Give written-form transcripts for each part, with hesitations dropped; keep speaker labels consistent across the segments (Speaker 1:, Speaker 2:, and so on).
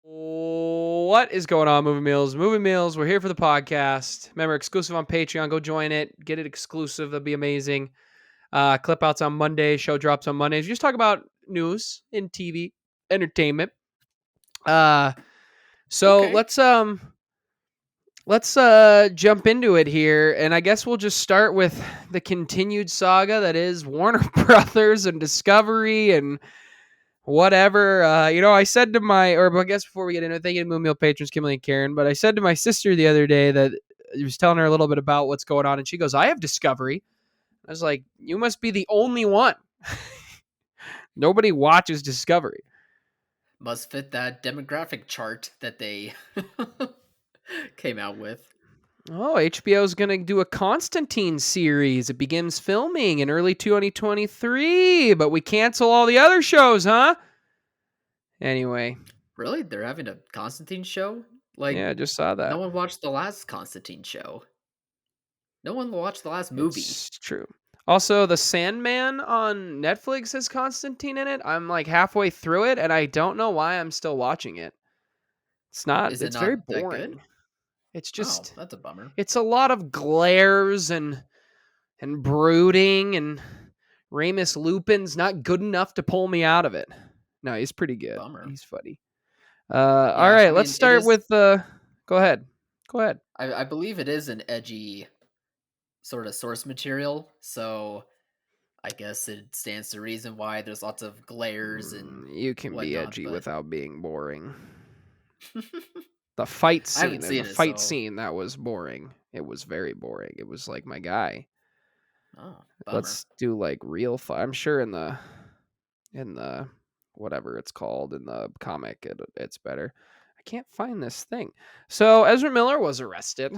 Speaker 1: What is going on, Movie Meals? Movie Meals, we're here for the podcast. Remember, exclusive on Patreon. Go join it. Get it exclusive. That'd be amazing. Clip outs on Mondays. Show drops on Mondays. We just talk about news in TV, entertainment. Uh, so
Speaker 2: Okay.
Speaker 1: let's jump into it here, and I guess we'll just start with the continued saga that is Warner Brothers and Discovery and whatever. I said to I guess before we get into it, thank you to Moon Meal patrons, Kimberly and Karen, but I said to my sister the other day that I was telling her a little bit about what's going on, and she goes, I have Discovery. I was like, you must be the only one. Nobody watches Discovery.
Speaker 2: Must fit that demographic chart that they came out with.
Speaker 1: Oh, HBO's going to do a Constantine series. It begins filming in early 2023, but we cancel all the other shows, huh? Anyway.
Speaker 2: Really? They're having a Constantine show? Like,
Speaker 1: Yeah, I just saw that.
Speaker 2: no one watched the last Constantine show. No one watched the last movie.
Speaker 1: It's true. Also, The Sandman on Netflix has Constantine in it. I'm like halfway through it, and I don't know why I'm still watching it.
Speaker 2: Is it
Speaker 1: It's very
Speaker 2: not that good?
Speaker 1: boring. It's
Speaker 2: Oh,
Speaker 1: just,
Speaker 2: that's a bummer.
Speaker 1: it's a lot of glares and brooding, and Remus Lupin's not good enough to pull me out of it. No, he's pretty good.
Speaker 2: Bummer.
Speaker 1: He's funny. All
Speaker 2: Yeah, I
Speaker 1: right, let's
Speaker 2: mean, it
Speaker 1: start
Speaker 2: is.
Speaker 1: with the. Go ahead. Go ahead.
Speaker 2: I believe it is an edgy sort of source material, so I guess it stands to reason why there's lots of glares and
Speaker 1: You can be
Speaker 2: whatnot,
Speaker 1: edgy
Speaker 2: but
Speaker 1: without being boring. The fight
Speaker 2: I haven't
Speaker 1: scene. There's a
Speaker 2: seen it,
Speaker 1: fight
Speaker 2: so.
Speaker 1: scene that was boring. It was very boring. It was like, my guy.
Speaker 2: Oh, bummer.
Speaker 1: Let's do like real fight. I'm sure in the whatever it's called in the comic, it's better. I can't find this thing. So Ezra Miller was arrested.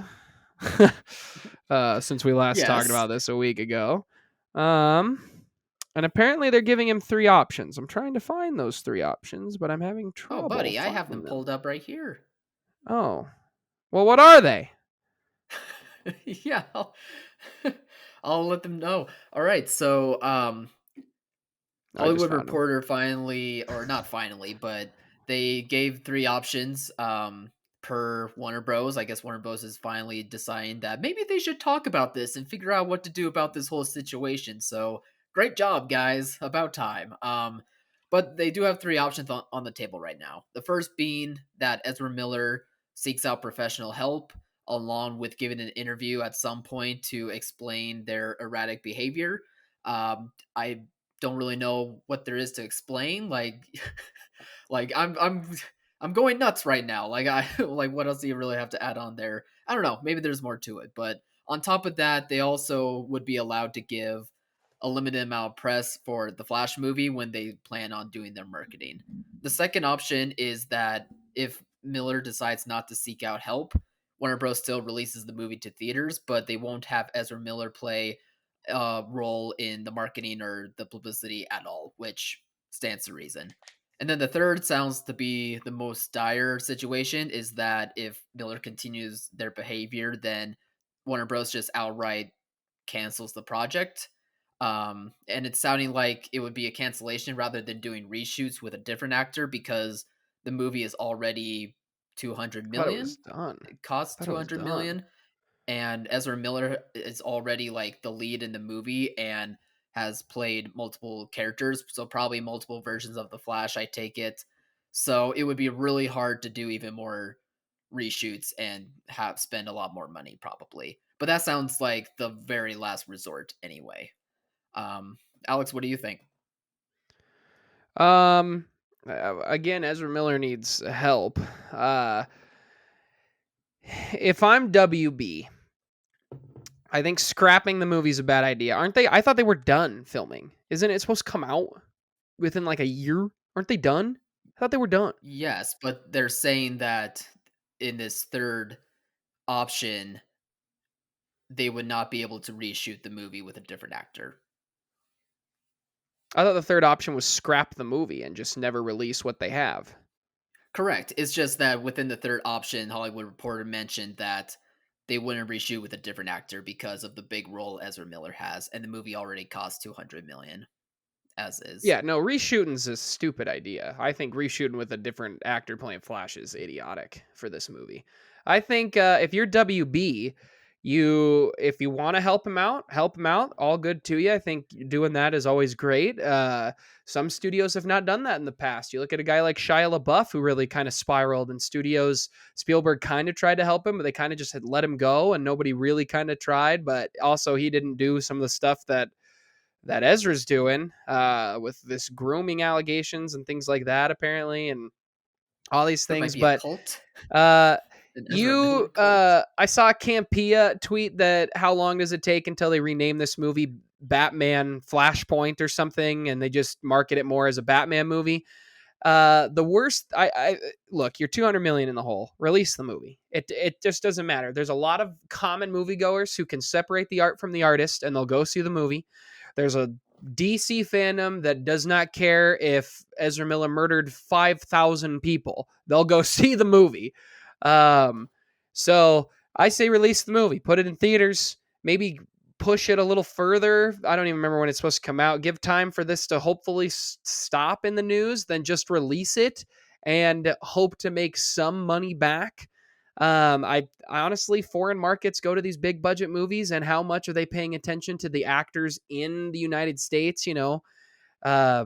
Speaker 1: Since we last talked
Speaker 2: Yes.
Speaker 1: about this a week ago. And apparently they're giving him 3 options. I'm trying to find those 3 options, but I'm having
Speaker 2: Oh,
Speaker 1: trouble
Speaker 2: buddy, I have them
Speaker 1: finding them.
Speaker 2: pulled up right here.
Speaker 1: Oh. Well, what are they?
Speaker 2: Yeah, I'll let them know. All right, so
Speaker 1: I just
Speaker 2: Hollywood
Speaker 1: found them.
Speaker 2: Reporter finally, or not finally, but they gave 3 options per Warner Bros. I guess Warner Bros. Is finally deciding that maybe they should talk about this and figure out what to do about this whole situation. So great job, guys. About time. But they do have 3 options on the table right now. The first being that Ezra Miller seeks out professional help, along with giving an interview at some point to explain their erratic behavior. I don't really know what there is to explain. Like, like I'm going nuts right now. Like I like what else do you really have to add on there? I don't know. Maybe there's more to it. But on top of that, they also would be allowed to give a limited amount of press for the Flash movie when they plan on doing their marketing. The second option is that if Miller decides not to seek out help, Warner Bros. Still releases the movie to theaters, but they won't have Ezra Miller play role in the marketing or the publicity at all, which stands to reason. And then the third sounds to be the most dire situation is that if Miller continues their behavior, then Warner Bros. Just outright cancels the project. And it's sounding like it would be a cancellation rather than doing reshoots with a different actor because the movie is already 200
Speaker 1: I thought it was
Speaker 2: million.
Speaker 1: done.
Speaker 2: It costs
Speaker 1: I thought it was
Speaker 2: 200
Speaker 1: done.
Speaker 2: million, and Ezra Miller is already like the lead in the movie and has played multiple characters, so probably multiple versions of the Flash, I take it. So it would be really hard to do even more reshoots and have spend a lot more money probably. But that sounds like the very last resort anyway. Alex, what do you think?
Speaker 1: Um, Again, Ezra Miller needs help. If I'm WB, I think scrapping the movie's a bad idea. Aren't they? I thought they were done filming. Isn't it supposed to come out within like a year? Aren't they done? I thought they were done.
Speaker 2: Yes, but they're saying that in this third option, they would not be able to reshoot the movie with a different actor.
Speaker 1: I thought the third option was scrap the movie and just never release what they have.
Speaker 2: Correct. It's just that within the third option, Hollywood Reporter mentioned that they wouldn't reshoot with a different actor because of the big role Ezra Miller has, and the movie already cost 200 million. as is.
Speaker 1: Yeah, no, reshooting's a stupid idea. I think reshooting with a different actor playing Flash is idiotic for this movie. I think if you're WB, if you want to help him out, help him out. All good to you. I think doing that is always great. Some studios have not done that in the past. You look at a guy like Shia LaBeouf, who really kind of spiraled, and studios Spielberg kind of tried to help him, but they kind of just had let him go, and nobody really kind of tried. But also, he didn't do some of the stuff that Ezra's doing with this grooming allegations and things like that, apparently, and all these
Speaker 2: There might
Speaker 1: things.
Speaker 2: be a
Speaker 1: But
Speaker 2: cult,
Speaker 1: uh,
Speaker 2: an Ezra Miller cult.
Speaker 1: I saw Campea tweet that how long does it take until they rename this movie Batman Flashpoint or something, and they just market it more as a Batman movie. The worst, I look, you're 200 million in the hole. Release the movie. It just doesn't matter. There's a lot of common moviegoers who can separate the art from the artist, and they'll go see the movie. There's a DC fandom that does not care if Ezra Miller murdered 5,000 people. They'll go see the movie. Um, so I say release the movie, put it in theaters, maybe push it a little further. I don't even remember when it's supposed to come out. Give time for this to hopefully stop in the news, then just release it and hope to make some money back. I honestly, foreign markets go to these big budget movies, and how much are they paying attention to the actors in the United States? Uh,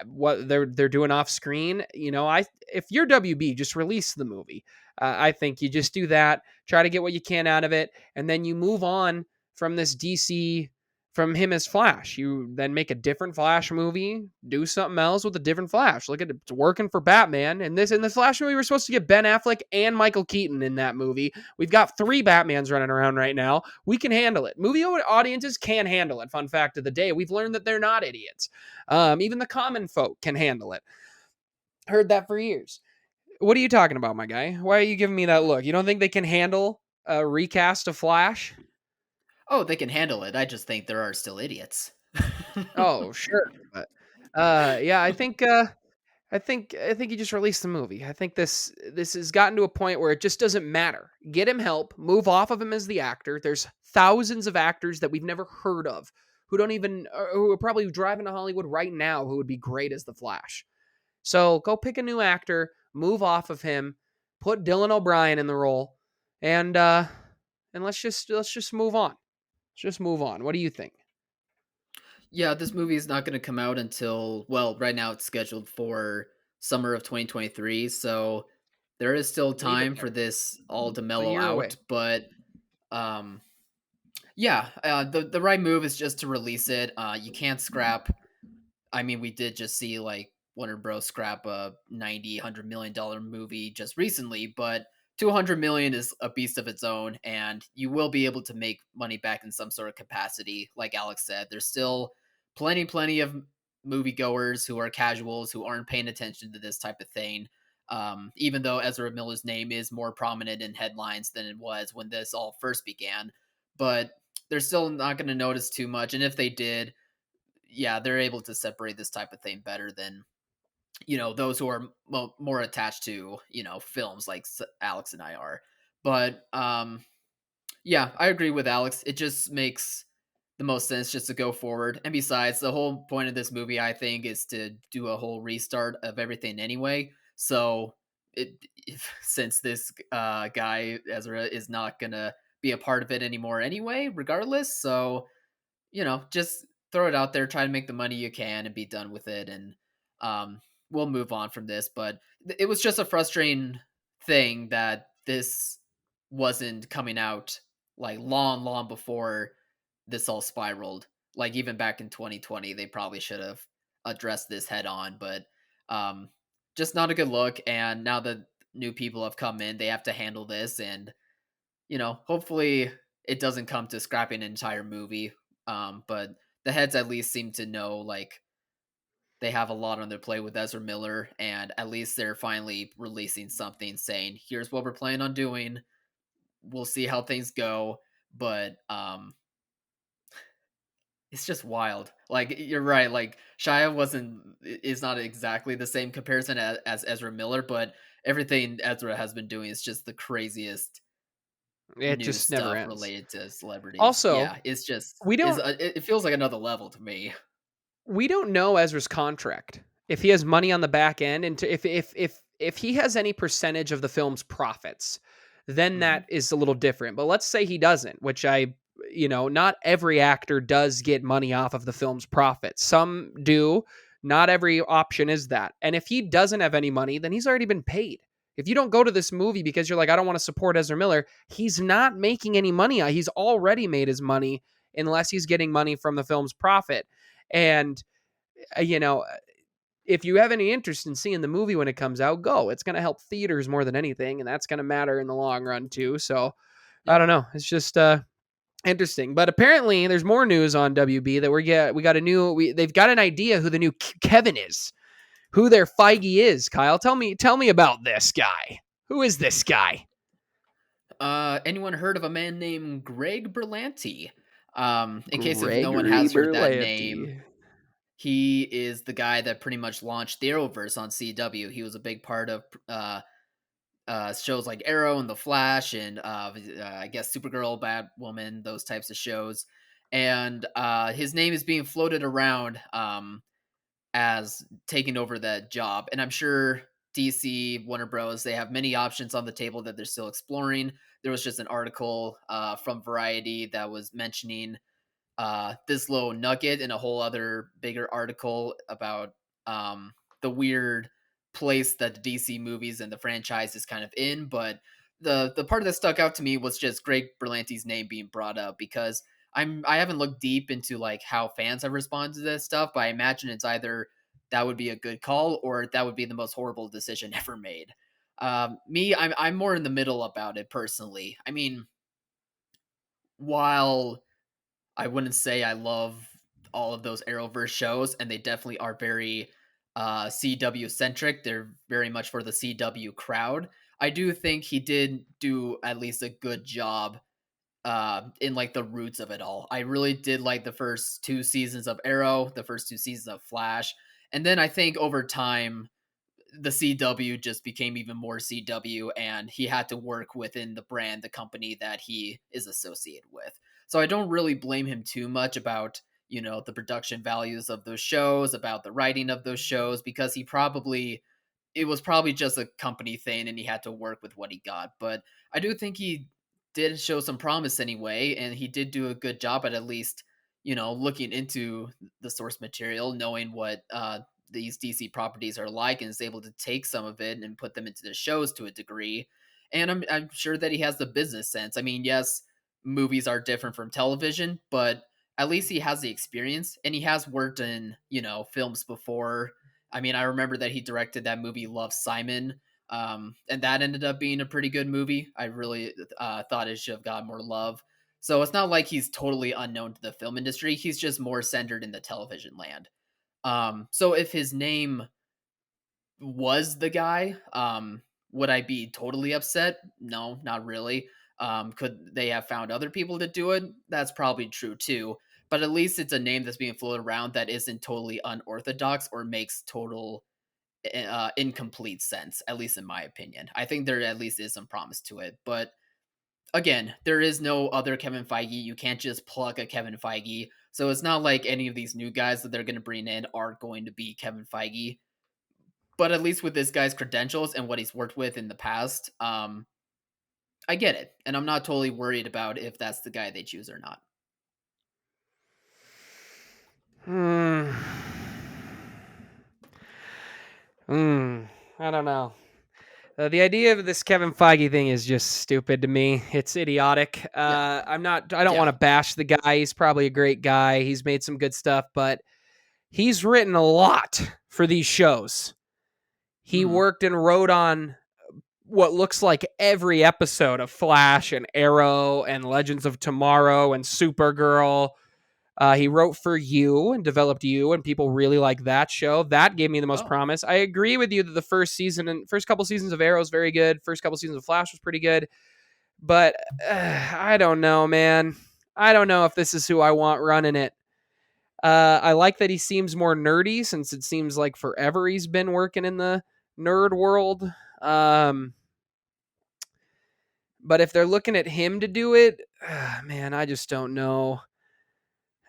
Speaker 1: what they're doing off screen. I if you're WB, just release the movie. I think you just do that, try to get what you can out of it, and then you move on from this DC from him as Flash. You then make a different Flash movie, do something else with a different Flash. Look at it, it's working for Batman. And this in the Flash movie, we're supposed to get Ben Affleck and Michael Keaton in that movie. We've got 3 Batmans running around right now. We can handle it. Movie audiences can handle it. Fun fact of the day: we've learned that they're not idiots. Even the common folk can handle it. Heard that for years. What are you talking about, my guy? Why are you giving me that look? You don't think they can handle a recast of Flash?
Speaker 2: Oh, they can handle it. I just think there are still idiots.
Speaker 1: Oh, sure, but yeah, I think you just release the movie. I think this has gotten to a point where it just doesn't matter. Get him help, move off of him as the actor. There's thousands of actors that we've never heard of who are probably driving to Hollywood right now who would be great as the Flash. So go pick a new actor, move off of him, put Dylan O'Brien in the role, and let's just move on. Let's just move on. What do you think?
Speaker 2: Yeah, this movie is not going to come out until, well, right now it's scheduled for summer of 2023, so there is still
Speaker 1: Leave it
Speaker 2: time for
Speaker 1: there.
Speaker 2: this all to
Speaker 1: A
Speaker 2: mellow
Speaker 1: year away.
Speaker 2: out, but um yeah, the right move is just to release it. You can't scrap. I mean, we did just see like Warner Bros. Scrap a 90, $100 million movie just recently, but 200 million is a beast of its own, and you will be able to make money back in some sort of capacity. Like Alex said, there's still plenty of moviegoers who are casuals who aren't paying attention to this type of thing. Even though Ezra Miller's name is more prominent in headlines than it was when this all first began, but they're still not going to notice too much. And if they did, yeah, they're able to separate this type of thing better than those who are more attached to films like Alex and I are. But yeah, I agree with Alex. It just makes the most sense just to go forward. And besides, the whole point of this movie, I think, is to do a whole restart of everything anyway. So since this guy Ezra is not gonna be a part of it anymore anyway, regardless. So just throw it out there, try to make the money you can, and be done with it. And we'll move on from this. But it was just a frustrating thing that this wasn't coming out like long before this all spiraled. Like even back in 2020, they probably should have addressed this head on, but um, just not a good look. And now that new people have come in, they have to handle this, and hopefully it doesn't come to scrapping an entire movie. But the heads at least seem to know like they have a lot on their plate with Ezra Miller, and at least they're finally releasing something saying, "Here's what we're planning on doing. We'll see how things go." But it's just wild. Like you're right. Like Shia is not exactly the same comparison as Ezra Miller, but everything Ezra has been doing is just the craziest
Speaker 1: It
Speaker 2: new
Speaker 1: just never
Speaker 2: stuff
Speaker 1: ends.
Speaker 2: related to celebrities.
Speaker 1: Also,
Speaker 2: Yeah, it's just
Speaker 1: we don't
Speaker 2: it feels like another level to me.
Speaker 1: we don't know Ezra's contract. If he has money on the back end, and if he has any percentage of the film's profits, then
Speaker 2: Mhm.
Speaker 1: that is a little different. But let's say he doesn't, which not every actor does get money off of the film's profits. Some do. Not every option is that. And if he doesn't have any money, then he's already been paid. If you don't go to this movie because you're like, I don't want to support Ezra Miller, he's not making any money. He's already made his money unless he's getting money from the film's profit. And, uh, you know, if you have any interest in seeing the movie when it comes out, go. It's going to help theaters more than anything. And that's going to matter in the long run, too. So I
Speaker 2: Yeah.
Speaker 1: don't know. It's just interesting. But apparently there's more news on WB that we got a new, they've got an idea who the new Kevin is, who their Feige is. Kyle, tell me about this guy. Who is this guy?
Speaker 2: Anyone heard of a man named Greg Berlanti? In case if no one
Speaker 1: Gregory
Speaker 2: has heard that name,
Speaker 1: Berlanti.
Speaker 2: he is the guy that pretty much launched the Arrowverse on CW. He was a big part of shows like Arrow and The Flash, and I guess Supergirl, Batwoman, those types of shows. And his name is being floated around as taking over that job. And I'm sure DC, Warner Bros, they have many options on the table that they're still exploring. There was just an article from Variety that was mentioning this little nugget in a whole other bigger article about the weird place that the DC movies and the franchise is kind of in. But the part that stuck out to me was just Greg Berlanti's name being brought up, because I haven't looked deep into like how fans have responded to this stuff, but I imagine it's either that would be a good call or that would be the most horrible decision ever made. I'm more in the middle about it personally. I mean, while I wouldn't say I love all of those Arrowverse shows, and they definitely are very CW centric. They're very much for the CW crowd. I do think he did do at least a good job in like the roots of it all. I really did like the first two seasons of Arrow, the first two seasons of Flash, and then I think over time the CW just became even more CW, and he had to work within the brand, the company that he is associated with. So I don't really blame him too much about, the production values of those shows, about the writing of those shows, because it was probably just a company thing and he had to work with what he got. But I do think he did show some promise anyway, and he did do a good job at least, looking into the source material, knowing what these DC properties are like, and is able to take some of it and put them into the shows to a degree. And I'm sure that he has the business sense. I mean, yes, movies are different from television, but at least he has the experience, and he has worked in, films before. I mean, I remember that he directed that movie Love, Simon, and that ended up being a pretty good movie. I really thought it should have got more love. So it's not like he's totally unknown to the film industry. He's just more centered in the television land. So if his name was the guy, would I be totally upset? No, not really. Could they have found other people to do it? That's probably true too. But at least it's a name that's being floated around that isn't totally unorthodox or makes total incomplete sense, at least in my opinion. I think there at least is some promise to it. But again, there is no other Kevin Feige. You can't just plug a Kevin Feige. So it's not like any of these new guys that they're going to bring in are going to be Kevin Feige. But at least with this guy's credentials and what he's worked with in the past, I get it. And I'm not totally worried about if that's the guy they choose or not.
Speaker 1: Hmm. Hmm. I don't know. The idea of this Kevin Feige thing is just stupid to me. It's idiotic.
Speaker 2: Yeah.
Speaker 1: I don't want
Speaker 2: Yeah.
Speaker 1: to bash the guy. He's probably a great guy. He's made some good stuff, but he's written a lot for these shows. He
Speaker 2: Hmm.
Speaker 1: worked and wrote on what looks like every episode of Flash and Arrow and Legends of Tomorrow and Supergirl. He wrote for You and developed You, and people really like that show. That gave me the most
Speaker 2: Oh.
Speaker 1: promise. I agree with you that the first couple seasons of Arrow is very good. First couple seasons of Flash was pretty good, but I don't know, man. I don't know if this is who I want running it. I like that he seems more nerdy, since it seems like forever he's been working in the nerd world. Um, but if they're looking at him to do it, man, I just don't know.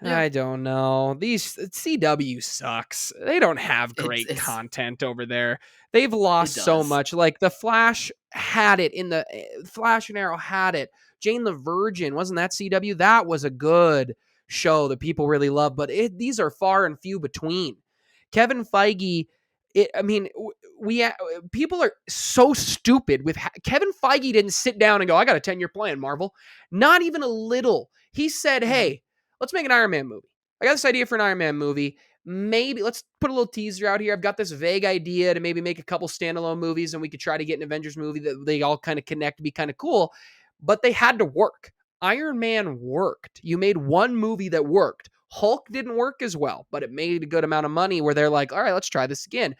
Speaker 2: Yeah,
Speaker 1: I don't know. These CW sucks. They don't have great
Speaker 2: it's
Speaker 1: content over there. They've
Speaker 2: it
Speaker 1: lost so
Speaker 2: does.
Speaker 1: much. Like the Flash had it in the Flash and Arrow had it. Jane the Virgin wasn't that CW? That was a good show that people really love, but these are far and few between. Kevin Feige, I mean, we people are so stupid with Kevin Feige didn't sit down and go, "I got a 10-year plan, Marvel." Not even a little. He said,
Speaker 2: Mhm.
Speaker 1: "Hey, let's make an Iron Man movie. I got this idea for an Iron Man movie. Maybe let's put a little teaser out here. I've got this vague idea to maybe make a couple standalone movies and we could try to get an Avengers movie that they all kind of connect, be kind of cool." But they had to work. Iron Man worked. You made one movie that worked. Hulk didn't work as well, but it made a good amount of money where they're like, all right, let's try this again.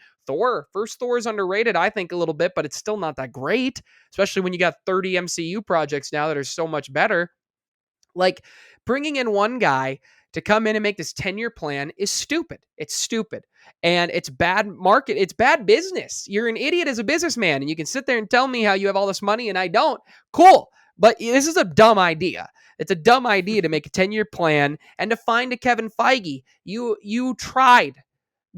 Speaker 1: First Thor is underrated, I think, a little bit, but it's still not that great, especially when you got 30 MCU projects now that are so much better. Like bringing in one guy to come in and make this 10-year plan is stupid. It's stupid. And it's bad market. It's bad business. You're an idiot as a businessman and you can sit there and tell me how you have all this money and I don't. Cool. But this is a dumb idea. It's a dumb idea to make a 10-year plan and to find a Kevin Feige. You tried.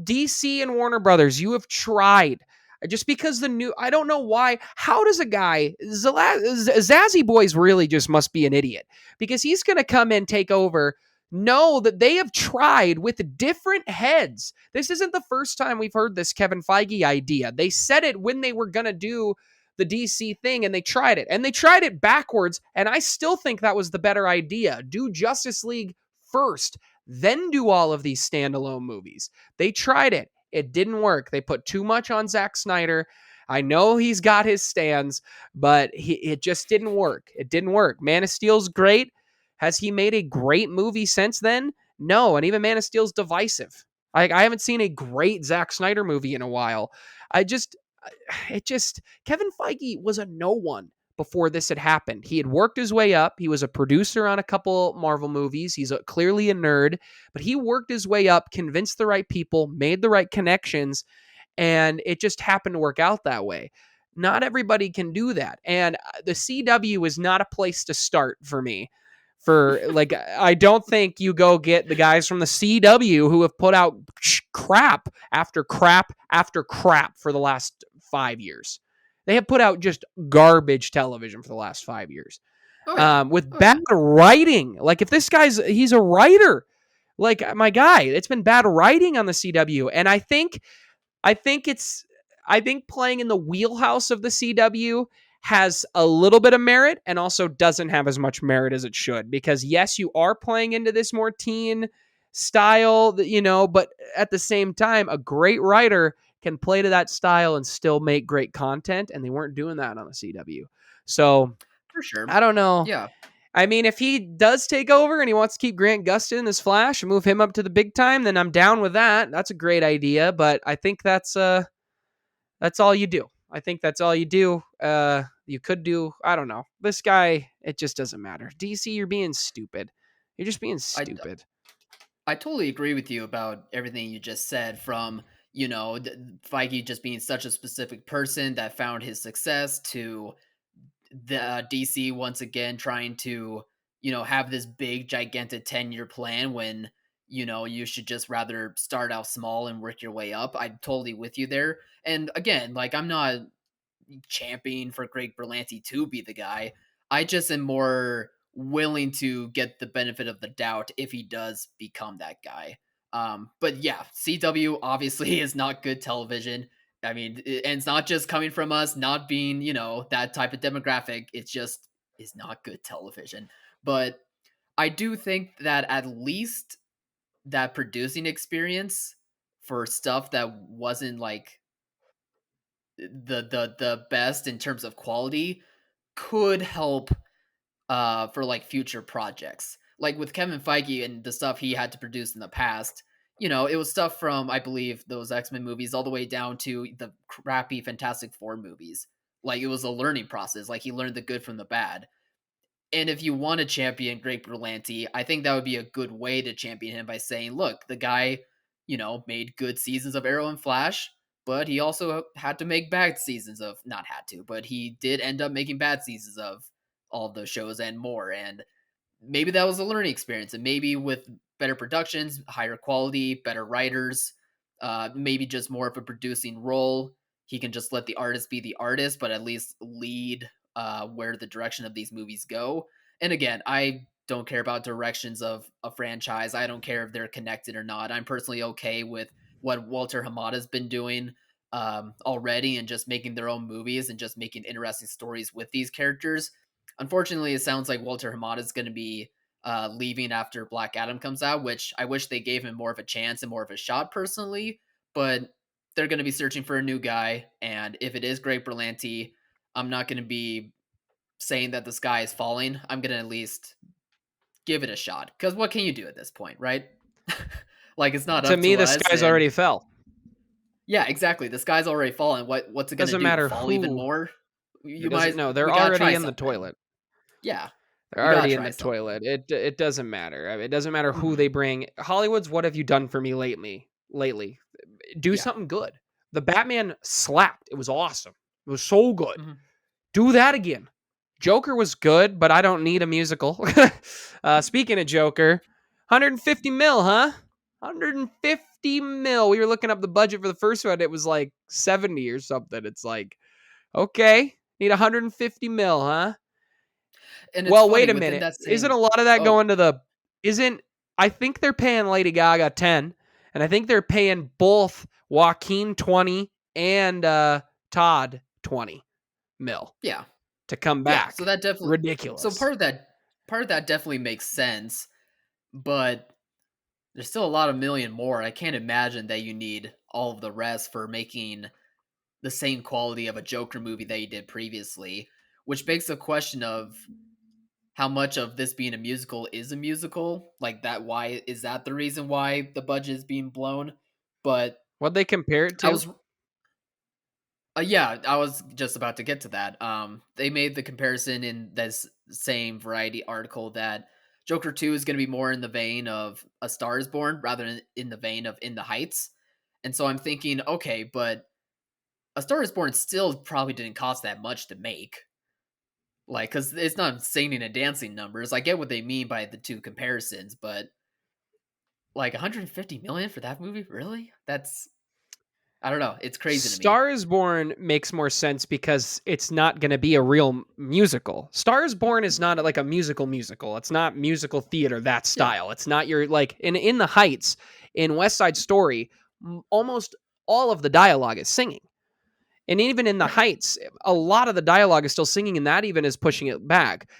Speaker 1: DC and Warner Brothers, you have tried. Just because I don't know why. How does a guy, Zazzy Boys really just must be an idiot because he's going to come in, take over, know that they have tried with different heads. This isn't the first time we've heard this Kevin Feige idea. They said it when they were going to do the DC thing and they tried it. And they tried it backwards. And I still think that was the better idea. Do Justice League first, then do all of these standalone movies. They tried it. It didn't work. They put too much on Zack Snyder. I know he's got his stands, but it just didn't work. It didn't work. Man of Steel's great. Has he made a great movie since then? No, and even Man of Steel's divisive. I haven't seen a great Zack Snyder movie in a while. I just, it just, Kevin Feige was a no one before this had happened. He had worked his way up. He was a producer on a couple Marvel movies. He's clearly a nerd, but he worked his way up, convinced the right people, made the right connections, and it just happened to work out that way. Not everybody can do that. And the CW is not a place to start for me. For like, I don't think you go get the guys from the CW who have put out crap after crap after crap for the last 5 years. They have put out just garbage television for the last 5 years,
Speaker 2: Oh yeah.
Speaker 1: with
Speaker 2: Oh
Speaker 1: bad
Speaker 2: yeah.
Speaker 1: writing. Like if this he's a writer, like my guy, it's been bad writing on the CW, and I think playing in the wheelhouse of the CW has a little bit of merit and also doesn't have as much merit as it should because yes, you are playing into this more teen style, but at the same time, a great writer can play to that style and still make great content, and they weren't doing that on the CW. So
Speaker 2: For sure.
Speaker 1: I don't know.
Speaker 2: Yeah.
Speaker 1: I mean, if he does take over and he wants to keep Grant Gustin as Flash and move him up to the big time, then I'm down with that. That's a great idea, but I think that's all you do. I think that's all you do. You could do, I don't know. This guy, it just doesn't matter. DC, you're being stupid. You're just being
Speaker 2: I
Speaker 1: stupid.
Speaker 2: I totally agree with you about everything you just said from, Feige just being such a specific person that found his success to the DC once again trying to, have this big gigantic 10-year plan when, you should just rather start out small and work your way up. I'm totally with you there. And again, like I'm not championing for Greg Berlanti to be the guy. I just am more willing to get the benefit of the doubt if he does become that guy. But yeah, CW obviously is not good television. I mean, and it's not just coming from us not being, that type of demographic. It's just is not good television. But I do think that at least that producing experience for stuff that wasn't like the best in terms of quality could help for like future projects. Like with Kevin Feige and the stuff he had to produce in the past, it was stuff from I believe those X-Men movies all the way down to the crappy Fantastic Four movies. Like it was a learning process. Like he learned the good from the bad. And if you want to champion Greg Berlanti, I think that would be a good way to champion him by saying, look, the guy, made good seasons of Arrow and Flash, but he also had to make bad seasons of, but he did end up making bad seasons of all of those shows and more. And maybe that was a learning experience, and maybe with better productions, higher quality, better writers, maybe just more of a producing role, he can just let the artist be the artist, but at least lead where the direction of these movies go. And again, I don't care about directions of a franchise. I don't care if they're connected or not. I'm personally okay with what Walter Hamada's been doing already, and just making their own movies and just making interesting stories with these characters. Unfortunately, it sounds like Walter Hamada is going to be leaving after Black Adam comes out, which I wish they gave him more of a chance and more of a shot personally. But they're going to be searching for a new guy, and if it is Greg Berlanti, I'm not going to be saying that the sky is falling. I'm going to at least give it a shot, because what can you do at this point, right? Like, it's not
Speaker 1: To
Speaker 2: up
Speaker 1: me,
Speaker 2: to
Speaker 1: the
Speaker 2: us,
Speaker 1: skies
Speaker 2: and
Speaker 1: already fell.
Speaker 2: yeah, exactly. The sky's already fallen. What's it going to
Speaker 1: Doesn't
Speaker 2: do?
Speaker 1: matter
Speaker 2: Fall even
Speaker 1: who.
Speaker 2: more?
Speaker 1: It doesn't. No, they're
Speaker 2: We got to
Speaker 1: already
Speaker 2: try
Speaker 1: in the
Speaker 2: something.
Speaker 1: toilet.
Speaker 2: Yeah,
Speaker 1: They're
Speaker 2: we got to
Speaker 1: already in
Speaker 2: try
Speaker 1: the
Speaker 2: something.
Speaker 1: toilet. It doesn't matter. I mean, it doesn't matter who
Speaker 2: Mhm.
Speaker 1: they bring. Hollywood's what have you done for me lately? Lately, do
Speaker 2: Yeah.
Speaker 1: something good. The Batman slapped. It was awesome. It was so good.
Speaker 2: Mhm.
Speaker 1: Do that again. Joker was good, but I don't need a musical. Speaking of Joker, 150 mil, huh? 150 mil. We were looking up the budget for the first one. It was like 70 or something. It's like, okay, need 150 mil, huh?
Speaker 2: And it's
Speaker 1: Well,
Speaker 2: funny
Speaker 1: wait a
Speaker 2: within
Speaker 1: minute.
Speaker 2: that
Speaker 1: Isn't
Speaker 2: same.
Speaker 1: a lot of that
Speaker 2: Oh,
Speaker 1: going to the? Isn't I think they're paying Lady Gaga 10, and I think they're paying both Joaquin 20 and Todd 20 mil
Speaker 2: yeah.
Speaker 1: to come
Speaker 2: Yeah, so
Speaker 1: back.
Speaker 2: that definitely. So
Speaker 1: Ridiculous.
Speaker 2: part of that definitely makes sense, but there's still a lot of million more. I can't imagine that you need all of the rest for making the same quality of a Joker movie that you did previously, which begs the question of how much of this being a musical is a musical. Like, that, why is that the reason why the budget is being blown? But
Speaker 1: What they compare it
Speaker 2: I
Speaker 1: to?
Speaker 2: was yeah, I was just about to get to that. They made the comparison in this same Variety article that Joker 2 is going to be more in the vein of A Star is Born rather than in the vein of In the Heights. And so I'm thinking, okay, but A Star is Born still probably didn't cost that much to make. Like, because it's not singing and dancing numbers. I get what they mean by the two comparisons, but like 150 million for that movie? Really? That's, I don't know. It's crazy to me.
Speaker 1: Star is Born makes more sense because it's not going to be a real musical. Star is Born is not like a musical. It's not musical theater that
Speaker 2: Yeah.
Speaker 1: style. It's not your like in the Heights, in West Side Story, almost all of the dialogue is singing. And even in the
Speaker 2: Right.
Speaker 1: Heights, a lot of the dialogue is still singing, and that even is pushing it back.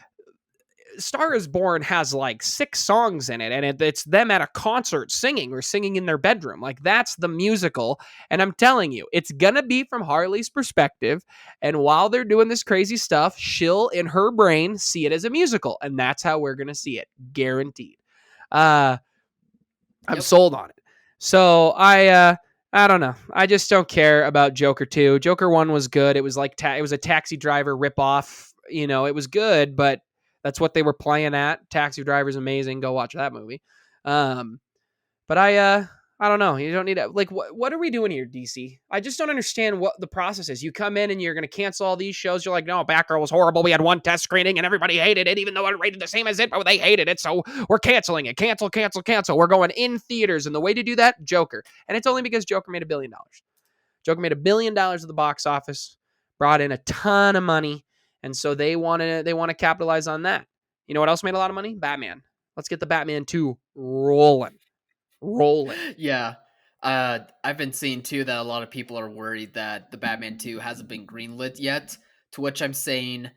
Speaker 1: Star is Born has like 6 songs in it, and it's them at a concert singing or singing in their bedroom. Like, that's the musical. And I'm telling you, it's gonna be from Harley's perspective. And while they're doing this crazy stuff, she'll in her brain see it as a musical, and that's how we're gonna see it, guaranteed. Uh, I'm
Speaker 2: Yep.
Speaker 1: sold on it. So I don't know. I just don't care about Joker 2. Joker 1 was good. It was like it was a Taxi Driver ripoff. You know, it was good, but that's what they were playing at. Taxi Driver's amazing. Go watch that movie. Um, but I don't know. You don't need to like what are we doing here, DC? I just don't understand what the process is. You come in and you're going to cancel all these shows. You're like, no, Batgirl was horrible. We had one test screening and everybody hated it, even though it rated the same as it, but they hated it. So we're canceling it. Cancel, cancel, cancel. We're going in theaters, and the way to do that, Joker. And it's only because Joker made $1 billion. Joker made $1 billion at the box office, brought in a ton of money, and so they want to capitalize on that. You know what else made a lot of money? Batman. Let's get the Batman 2 rolling. Rolling.
Speaker 2: Yeah. I've been seeing too that a lot of people are worried that the Batman 2 hasn't been greenlit yet, to which I'm saying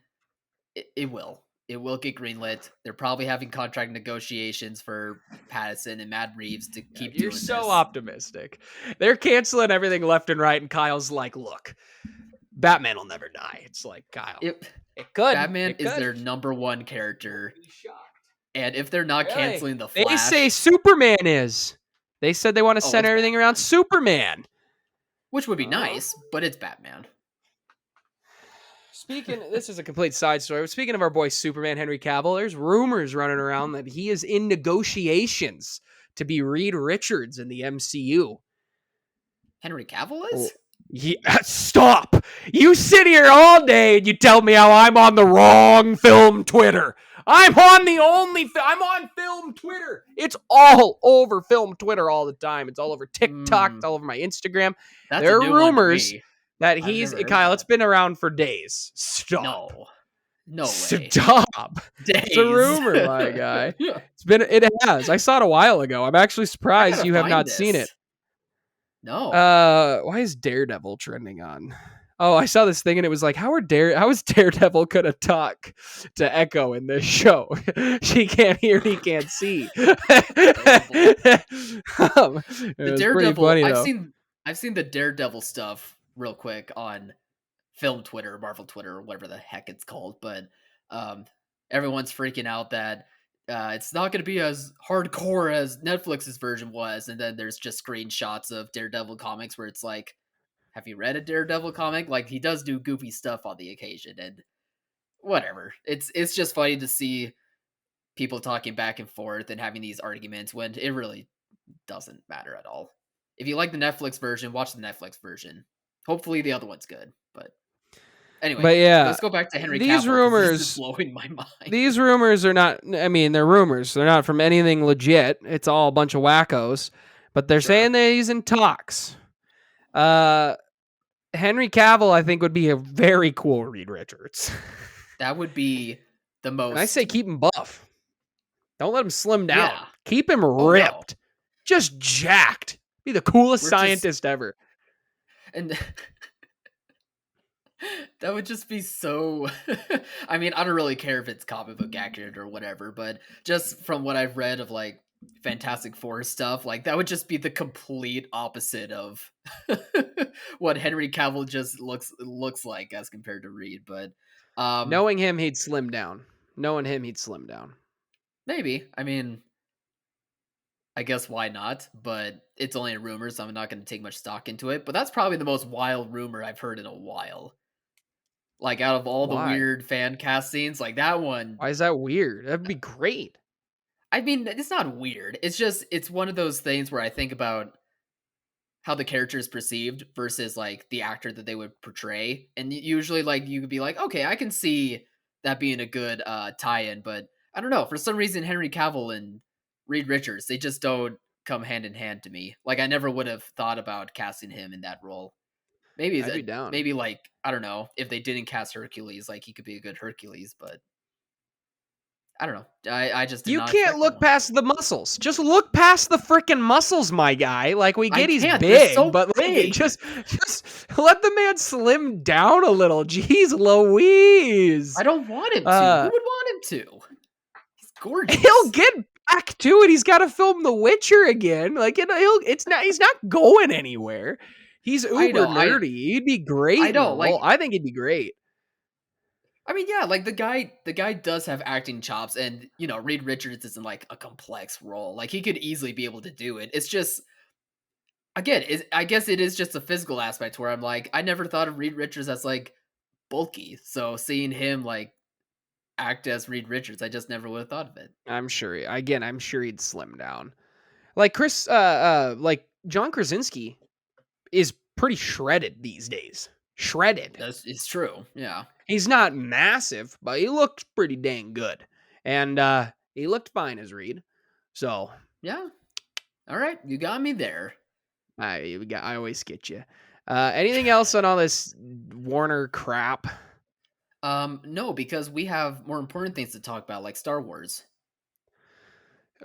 Speaker 2: it will. It will get greenlit. They're probably having contract negotiations for Pattinson and Matt Reeves to
Speaker 1: Yeah,
Speaker 2: keep
Speaker 1: you're
Speaker 2: doing
Speaker 1: so
Speaker 2: this.
Speaker 1: optimistic. They're canceling everything left and right, and Kyle's like, look, Batman will never die. It's like, Kyle,
Speaker 2: It
Speaker 1: it could.
Speaker 2: Batman
Speaker 1: It
Speaker 2: is
Speaker 1: could.
Speaker 2: their number one character,
Speaker 1: Don't be shocked.
Speaker 2: and if they're not
Speaker 1: Really?
Speaker 2: canceling the
Speaker 1: They say
Speaker 2: Flash,
Speaker 1: Superman is. They said they want to
Speaker 2: oh,
Speaker 1: center
Speaker 2: it's
Speaker 1: everything around
Speaker 2: Batman,
Speaker 1: Superman.
Speaker 2: which would be
Speaker 1: Uh,
Speaker 2: nice, but it's Batman.
Speaker 1: this is a complete side story. Speaking of our boy Superman, Henry Cavill, there's rumors running around that he is in negotiations to be Reed Richards in the MCU.
Speaker 2: Henry Cavill is?
Speaker 1: Yeah, stop. You sit here all day and you tell me how I'm on the wrong film Twitter. I'm on film Twitter. It's all over film Twitter all the time. It's all over TikTok. It's
Speaker 2: Hmm,
Speaker 1: all over my Instagram.
Speaker 2: that's a
Speaker 1: There are
Speaker 2: new one to
Speaker 1: rumors
Speaker 2: me.
Speaker 1: that
Speaker 2: I've
Speaker 1: he's
Speaker 2: never heard
Speaker 1: Kyle. It's
Speaker 2: that.
Speaker 1: been around for days. Stop.
Speaker 2: No, no way.
Speaker 1: Stop. It's a
Speaker 2: Days.
Speaker 1: rumor, my guy. It has. I saw it a while ago. I'm actually
Speaker 2: I
Speaker 1: surprised
Speaker 2: gotta
Speaker 1: you have
Speaker 2: find
Speaker 1: not seen it.
Speaker 2: this. No.
Speaker 1: Why is Daredevil trending on? Oh, I saw this thing and it was like, how is Daredevil gonna talk to Echo in this show? She can't hear, he can't see.
Speaker 2: Terrible.
Speaker 1: It
Speaker 2: The
Speaker 1: was pretty
Speaker 2: Daredevil.
Speaker 1: funny
Speaker 2: I've
Speaker 1: though.
Speaker 2: seen. I've seen the Daredevil stuff real quick on film Twitter, Marvel Twitter, or whatever the heck it's called. But um, everyone's freaking out that it's not going to be as hardcore as Netflix's version was. And then there's just screenshots of Daredevil comics where it's like, have you read a Daredevil comic? Like he does do goofy stuff on the occasion, and whatever. It's just funny to see people talking back and forth and having these arguments when it really doesn't matter at all. If you like the Netflix version, watch the Netflix version. Hopefully the other one's good. But anyway,
Speaker 1: But yeah,
Speaker 2: let's go back to Henry
Speaker 1: these
Speaker 2: Cavill because this is
Speaker 1: rumors
Speaker 2: blowing my mind.
Speaker 1: these rumors are not, I mean, they're rumors. They're not from anything legit. It's all a bunch of wackos. But they're
Speaker 2: Sure.
Speaker 1: saying that he's in talks. Henry Cavill, I think, would be a very cool Reed Richards.
Speaker 2: That would be the
Speaker 1: And I say
Speaker 2: most.
Speaker 1: keep him buff. Don't let him slim down.
Speaker 2: Yeah.
Speaker 1: Keep him
Speaker 2: Oh no.
Speaker 1: ripped. Just jacked. Be the coolest
Speaker 2: We're just.
Speaker 1: scientist ever.
Speaker 2: And that would just be so. I mean, I don't really care if it's comic book accurate or whatever, but just from what I've read of like Fantastic Four stuff, like that would just be the complete opposite of what Henry Cavill just looks like as compared to Reed. But
Speaker 1: Knowing him, he'd slim down. Knowing him, he'd slim down.
Speaker 2: maybe. I mean, I guess why not? But it's only a rumor, so I'm not going to take much stock into it. But that's probably the most wild rumor I've heard in a while. Like out of all the
Speaker 1: Why?
Speaker 2: weird fan castings, like that one.
Speaker 1: Why is that weird? That'd be great.
Speaker 2: I mean, it's not weird. It's just it's one of those things where I think about how the character is perceived versus like the actor that they would portray, and usually like you could be like, okay, I can see that being a good tie-in, but I don't know. For some reason, Henry Cavill and Reed Richards, they just don't come hand in hand to me. Like I never would have thought about casting him in that role. Maybe
Speaker 1: I'd be down.
Speaker 2: maybe like I don't know if they didn't cast Hercules, like he could be a good Hercules, but I don't know. I just did
Speaker 1: You
Speaker 2: not
Speaker 1: can't
Speaker 2: expect that
Speaker 1: look
Speaker 2: one.
Speaker 1: past the muscles. Just look past the freaking muscles, my guy. Like we
Speaker 2: I
Speaker 1: get he's
Speaker 2: can't. They're
Speaker 1: big,
Speaker 2: so
Speaker 1: but like
Speaker 2: big.
Speaker 1: just let the man slim down a little. Jeez Louise.
Speaker 2: I don't want him to. Who
Speaker 1: Uh
Speaker 2: would want him to? He's
Speaker 1: he'll
Speaker 2: gorgeous.
Speaker 1: get back to it. He's got to film The Witcher again. Like he's not going anywhere. He's
Speaker 2: I
Speaker 1: uber
Speaker 2: know.
Speaker 1: nerdy. He'd be
Speaker 2: I
Speaker 1: great in the
Speaker 2: know.
Speaker 1: role.
Speaker 2: Like
Speaker 1: I think he'd be great.
Speaker 2: I mean, yeah, like the guy does have acting chops, and you know, Reed Richards isn't like a complex role. Like he could easily be able to do it. It's just again, I guess it is just a physical aspect where I'm like, I never thought of Reed Richards as like bulky. So seeing him like act as Reed Richards, I just never would have thought of it.
Speaker 1: I'm sure he'd slim down. Like like John Krasinski is pretty shredded these days. Shredded.
Speaker 2: That's it's true. Yeah.
Speaker 1: He's not massive, but he looks pretty dang good. And he looked fine as Reed. So
Speaker 2: Yeah. All right, you got me there.
Speaker 1: I always get you. Anything else on all this Warner crap?
Speaker 2: No, because we have more important things to talk about, like Star Wars.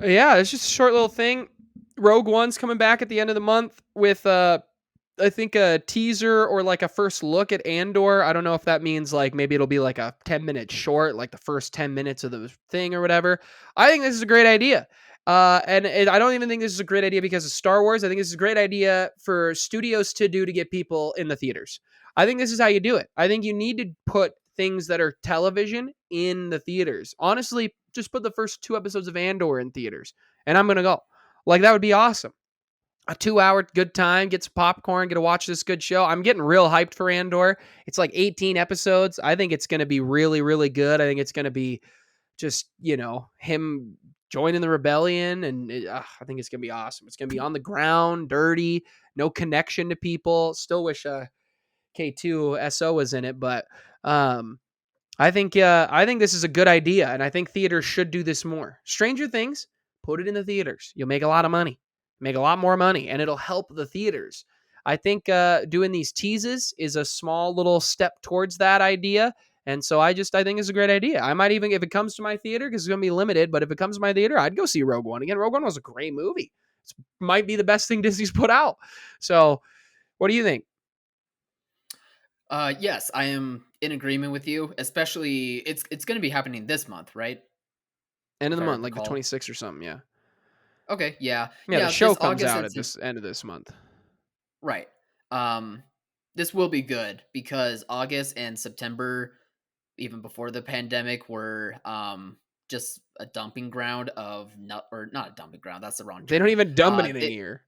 Speaker 1: Yeah, it's just a short little thing. Rogue One's coming back at the end of the month with I think a teaser or like a first look at Andor. I don't know if that means like maybe it'll be like a 10-minute short, like the first 10 minutes of the thing or whatever. I think this is a great idea. I don't even think this is a great idea because of Star Wars. I think this is a great idea for studios to do to get people in the theaters. I think this is how you do it. I think you need to put things that are television in the theaters. Honestly, just put the first 2 episodes of Andor in theaters, and I'm going to go. Like, that would be awesome. A 2 hour good time, get some popcorn, get to watch this good show. I'm getting real hyped for Andor. It's like 18 episodes. I think it's going to be really, really good. I think it's going to be just, him join in the rebellion, and I think it's gonna be awesome. It's gonna be on the ground, dirty, no connection to people. Still wish K2SO was in it, but um, I think this is a good idea, and I think theaters should do this more. Stranger Things, put it in the theaters. You'll make a lot of money, make a lot more money, and it'll help the theaters. I think doing these teases is a small little step towards that idea, and so I think it's a great idea. I might even, if it comes to my theater, because it's going to be limited, but if it comes to my theater, I'd go see Rogue One again. Rogue One was a great movie. It might be the best thing Disney's put out. So, what do you think?
Speaker 2: Yes, I am in agreement with you. Especially, it's going to be happening this month, right?
Speaker 1: End of
Speaker 2: If
Speaker 1: the
Speaker 2: I
Speaker 1: month, like the
Speaker 2: recall.
Speaker 1: 26th or something. Yeah,
Speaker 2: Okay, yeah,
Speaker 1: yeah. The show
Speaker 2: This
Speaker 1: comes
Speaker 2: August
Speaker 1: out
Speaker 2: and
Speaker 1: at this end of this month.
Speaker 2: right. Um, this will be good because August and September, even before the pandemic, were just a dumping ground of not or not a dumping ground. That's the wrong
Speaker 1: They don't
Speaker 2: term.
Speaker 1: even dump anything
Speaker 2: It
Speaker 1: here.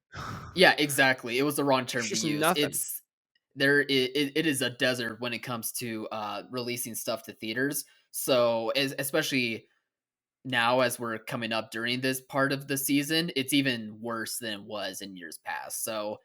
Speaker 2: Yeah, exactly. It was the wrong
Speaker 1: There's
Speaker 2: term to
Speaker 1: just
Speaker 2: use.
Speaker 1: nothing.
Speaker 2: It is a desert when it comes to releasing stuff to theaters. So especially now as we're coming up during this part of the season, it's even worse than it was in years past. So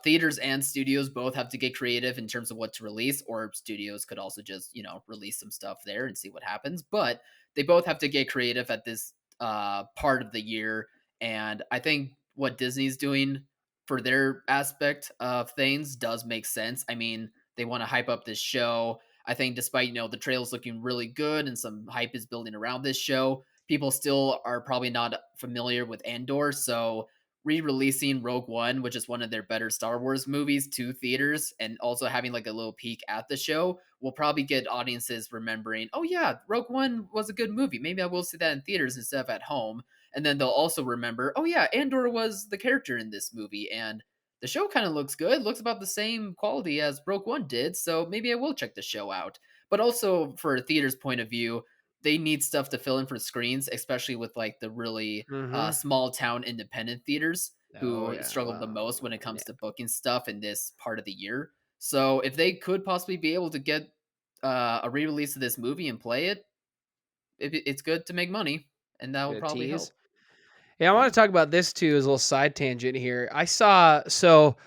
Speaker 2: theaters and studios both have to get creative in terms of what to release, or studios could also just, release some stuff there and see what happens. But they both have to get creative at this part of the year. And I think what Disney's doing for their aspect of things does make sense. I mean, they want to hype up this show. I think despite, the trail's looking really good and some hype is building around this show, people still are probably not familiar with Andor. So re-releasing Rogue One, which is one of their better Star Wars movies, to theaters and also having like a little peek at the show will probably get audiences remembering, oh yeah, Rogue One was a good movie. Maybe I will see that in theaters instead of at home. And then they'll also remember, oh yeah, Andor was the character in this movie, and the show kind of looks good, looks about the same quality as Rogue One did, so maybe I will check the show out. But also, for a theater's point of view, they need stuff to fill in for screens, especially with like the really
Speaker 1: Mm-hmm.
Speaker 2: small town independent theaters
Speaker 1: Oh
Speaker 2: who
Speaker 1: yeah.
Speaker 2: struggle the
Speaker 1: Well,
Speaker 2: most when it
Speaker 1: yeah.
Speaker 2: comes to booking stuff in this part of the year. So if they could possibly be able to get a re-release of this movie and play it, it's good to make money, and that would
Speaker 1: Get a
Speaker 2: probably
Speaker 1: tease.
Speaker 2: help.
Speaker 1: Yeah, I want
Speaker 2: Yeah.
Speaker 1: to talk about this too as a little side tangent here. I saw so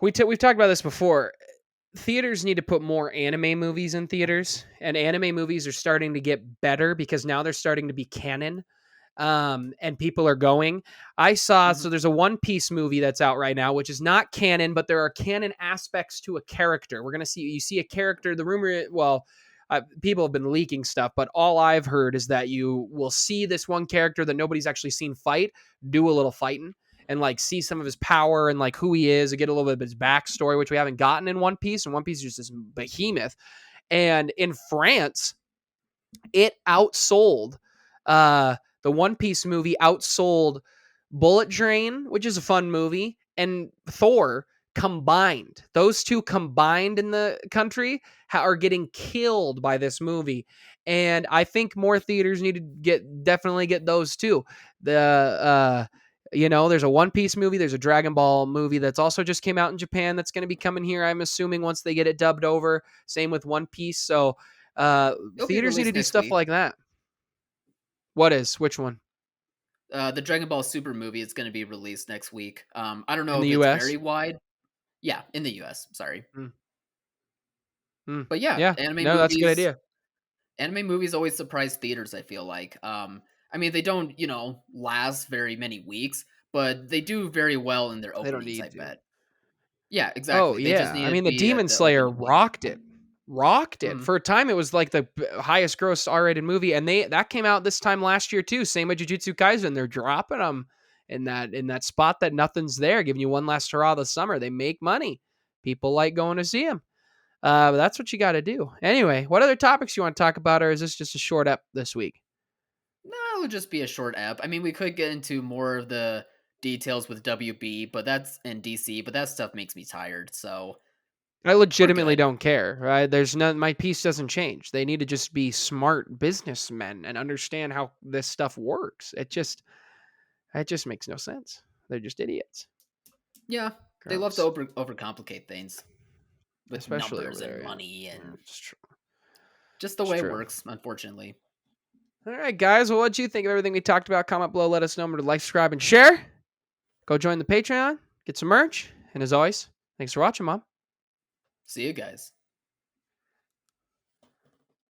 Speaker 1: we've talked about this before. Theaters need to put more anime movies in theaters, and anime movies are starting to get better because now they're starting to be canon. And people are going. I saw
Speaker 2: Hmm.
Speaker 1: so there's a One Piece movie that's out right now, which is not canon, but there are canon aspects to a character. We're gonna see you see a character. The rumor, well, people have been leaking stuff, but all I've heard is that you will see this one character that nobody's actually seen fight do a little fighting and like see some of his power and like who he is and get a little bit of his backstory, which we haven't gotten in One Piece. And One Piece is just this behemoth. And in France, it outsold the One Piece movie outsold Bullet Train, which is a fun movie, and Thor combined. Those two combined in the country are getting killed by this movie. And I think more theaters need to definitely get those too. The there's a One Piece movie, there's a Dragon Ball movie that's also just came out in Japan that's going to be coming here, I'm assuming, once they get it dubbed over. Same with One Piece. So
Speaker 2: It'll be
Speaker 1: theaters need to
Speaker 2: released
Speaker 1: do
Speaker 2: next
Speaker 1: stuff
Speaker 2: week.
Speaker 1: like that. What is? Which one?
Speaker 2: The Dragon Ball Super movie is going to be released next week. I don't
Speaker 1: In
Speaker 2: know
Speaker 1: the
Speaker 2: if it's very
Speaker 1: US?
Speaker 2: wide. Yeah, in the US. Sorry,
Speaker 1: Mm, mm.
Speaker 2: but yeah,
Speaker 1: Yeah. No, that's a good idea.
Speaker 2: anime movies always surprise theaters. I feel like. I mean, they don't, last very many weeks, but they do very well in their
Speaker 1: They don't
Speaker 2: openings. I
Speaker 1: need to.
Speaker 2: bet. Yeah,
Speaker 1: Oh,
Speaker 2: exactly. They just
Speaker 1: yeah.
Speaker 2: need
Speaker 1: I
Speaker 2: to
Speaker 1: mean, the
Speaker 2: be at
Speaker 1: Demon
Speaker 2: the
Speaker 1: Slayer
Speaker 2: opening week.
Speaker 1: rocked it. Rocked it.
Speaker 2: Hmm.
Speaker 1: For a time, it was like the highest gross R-rated movie, and that came out this time last year too. Same with Jujutsu Kaisen. They're dropping them in that spot that nothing's there, giving you one last hurrah of the summer. They make money. People like going to see them. But that's what you got to do. Anyway, what other topics you want to talk about, or is this just a short up this week?
Speaker 2: No, it would just be a short app. I mean, we could get into more of the details with WB, but that's in DC, but that stuff makes me tired. So
Speaker 1: I
Speaker 2: we're
Speaker 1: legitimately
Speaker 2: good.
Speaker 1: don't care. Right? There's none. My piece doesn't change. They need to just be smart businessmen and understand how this stuff works. It just makes no sense. They're just idiots.
Speaker 2: Yeah, they love to
Speaker 1: Gross,
Speaker 2: overcomplicate things with
Speaker 1: especially over
Speaker 2: numbers and
Speaker 1: there.
Speaker 2: money
Speaker 1: Yeah,
Speaker 2: and
Speaker 1: it's true.
Speaker 2: just the
Speaker 1: It's
Speaker 2: way it
Speaker 1: true.
Speaker 2: works, unfortunately.
Speaker 1: All right, guys. Well, what do you think of everything we talked about? Comment below. Let us know. Remember to like, subscribe, and share. Go join the Patreon. Get some merch. And as always, thanks for watching, Mom.
Speaker 2: See you guys.